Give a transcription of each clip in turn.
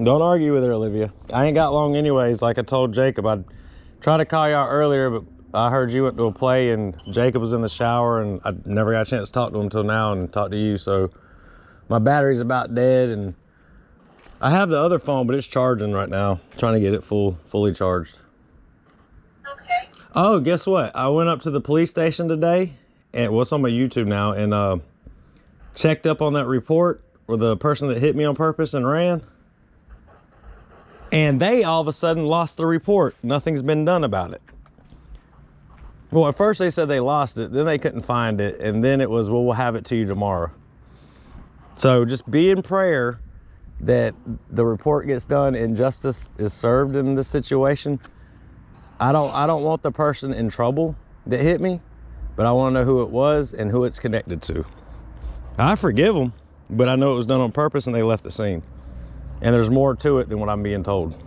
Don't argue with her, Olivia. I ain't got long anyways. Like I told Jacob, I'd try to call you out earlier, but I heard you went to a play and Jacob was in the shower and I never got a chance to talk to him until now and talk to you. So my battery's about dead and I have the other phone, but it's charging right now. Trying to get it fully charged. Okay. Oh, guess what? I went up to the police station today and well, it's on my YouTube now and checked up on that report with the person that hit me on purpose and ran. And they all of a sudden lost the report. Nothing's been done about it. Well, at first they said they lost it, then they couldn't find it, and then it was, well, we'll have it to you tomorrow. So just be in prayer that the report gets done and justice is served in this situation. I don't want the person in trouble that hit me, but I want to know who it was and who it's connected to. I forgive them, but I know it was done on purpose and they left the scene. And there's more to it than what I'm being told.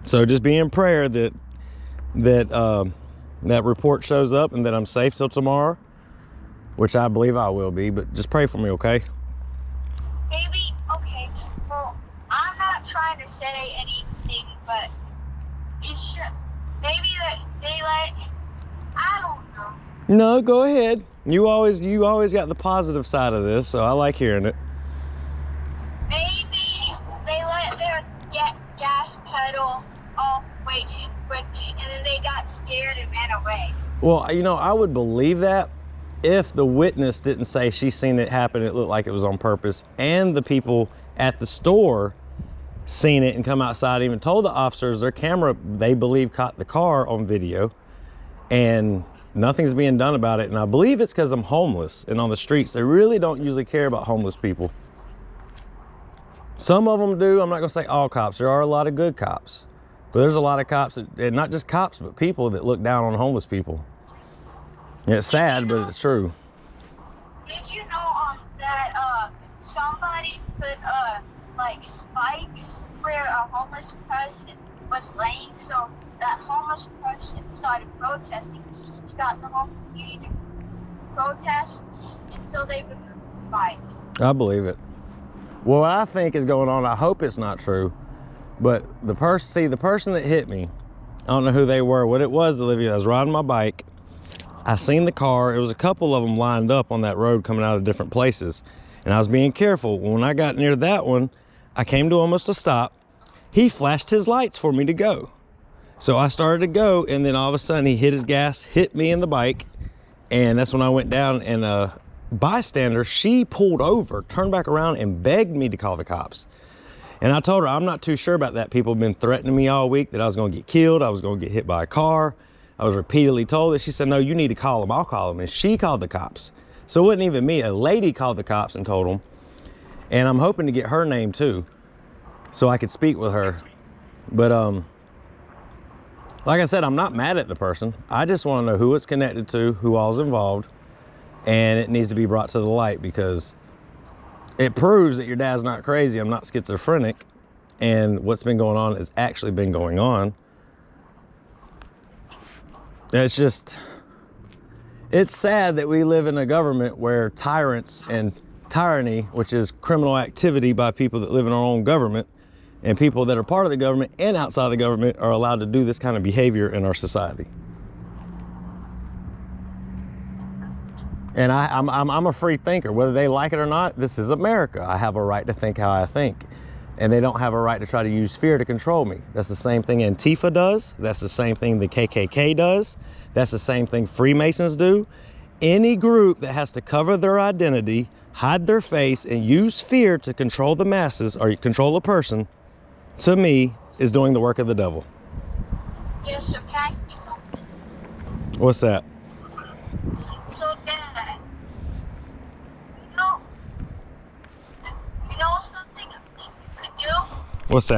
So just be in prayer that that report shows up and that I'm safe till tomorrow, which I believe I will be, but just pray for me, okay? Maybe, okay, well, I'm not trying to say anything, but it should, maybe the daylight, I don't know. No, go ahead. You always got the positive side of this, so I like hearing it. Maybe they let their gas pedal off way too quick, and then they got scared and ran away. Well, you know, I would believe that if the witness didn't say she seen it happen, it looked like it was on purpose, and the people at the store seen it and come outside and even told the officers their camera, they believe, caught the car on video, and nothing's being done about it. And I believe it's because I'm homeless and on the streets. They really don't usually care about homeless people. Some of them do. I'm not gonna say all cops. There are a lot of good cops, but there's a lot of cops that, and not just cops, but people that look down on homeless people. And it's sad, but it's true. Did you know that somebody put like spikes where a homeless person was laying, so that homeless person started protesting. He got the whole community to protest, and so they removed the spikes. I believe it. Well, what I think is going on, I hope it's not true, but the person that hit me, I don't know who they were. What it was, Olivia, I was riding my bike. I seen the car. It was a couple of them lined up on that road coming out of different places. And I was being careful. When I got near that one, I came to almost a stop. He flashed his lights for me to go. So I started to go, and then all of a sudden he hit his gas, hit me in the bike. And that's when I went down, and bystander, she pulled over, turned back around and begged me to call the cops. And I told her, I'm not too sure about that. People have been threatening me all week that I was going to get killed. I was going to get hit by a car. I was repeatedly told that. She said, no, you need to call them. I'll call them. And she called the cops. So it wasn't even me. A lady called the cops and told them. And I'm hoping to get her name too, so I could speak with her. But like I said, I'm not mad at the person. I just want to know who it's connected to, who all's involved. And it needs to be brought to the light, because it proves that your dad's not crazy. I'm not schizophrenic. And what's been going on has actually been going on. It's just, it's sad that we live in a government where tyrants and tyranny, which is criminal activity by people that live in our own government, and people that are part of the government and outside the government, are allowed to do this kind of behavior in our society. And I'm a free thinker, whether they like it or not. This is America. I have a right to think how I think. And they don't have a right to try to use fear to control me. That's the same thing Antifa does. That's the same thing the KKK does. That's the same thing Freemasons do. Any group that has to cover their identity, hide their face, and use fear to control the masses or control a person, to me, is doing the work of the devil. Yes, sir. Can I say something? What's that? So, Dad, you know something you could do? What's that?